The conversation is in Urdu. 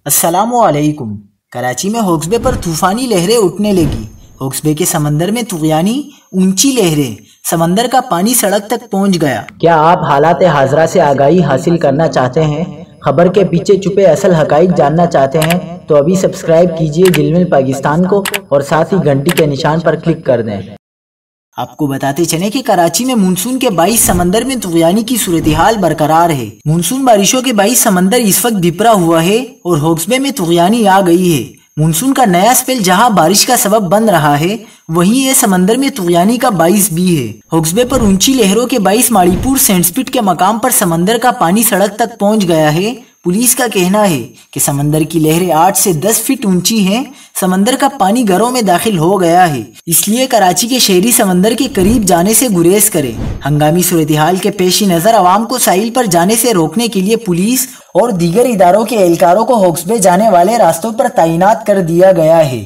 السلام علیکم۔ کراچی میں ہوکس بے پر طوفانی لہریں اٹھنے لگی۔ ہوکس بے کے سمندر میں طغیانی اونچی لہریں، سمندر کا پانی سڑک تک پہنچ گیا۔ کیا آپ حالات حاضرہ سے آگاہی حاصل کرنا چاہتے ہیں؟ خبر کے پیچھے چھپے اصل حقائق جاننا چاہتے ہیں تو ابھی سبسکرائب کیجئے جلمل پاکستان کو اور ساتھ ہی گھنٹی کے نشان پر کلک کر دیں۔ آپ کو بتاتے چلیں کہ کراچی میں مونسون کے باعث سمندر میں طغیانی کی صورتحال برقرار ہے۔ مونسون بارشوں کے باعث سمندر اس وقت بپرا ہوا ہے اور ہوکس بے میں طغیانی آ گئی ہے۔ مونسون کا نیا اسپیل جہاں بارش کا سبب بن رہا ہے، وہیں یہ سمندر میں طغیانی کا باعث بھی ہے۔ ہوکس بے پر اونچی لہروں کے باعث ماڑی پور سینڈسپٹ کے مقام پر سمندر کا پانی سڑک تک پہنچ گیا ہے۔ پولیس کا کہنا ہے کہ سمندر کی لہریں 8 سے 10 فٹ اونچی ہیں۔ سمندر کا پانی گھروں میں داخل ہو گیا ہے، اس لیے کراچی کے شہری سمندر کے قریب جانے سے گریز کریں۔ ہنگامی صورتحال کے پیش نظر عوام کو ساحل پر جانے سے روکنے کے لیے پولیس اور دیگر اداروں کے اہلکاروں کو ہوکس بے جانے والے راستوں پر تعینات کر دیا گیا ہے۔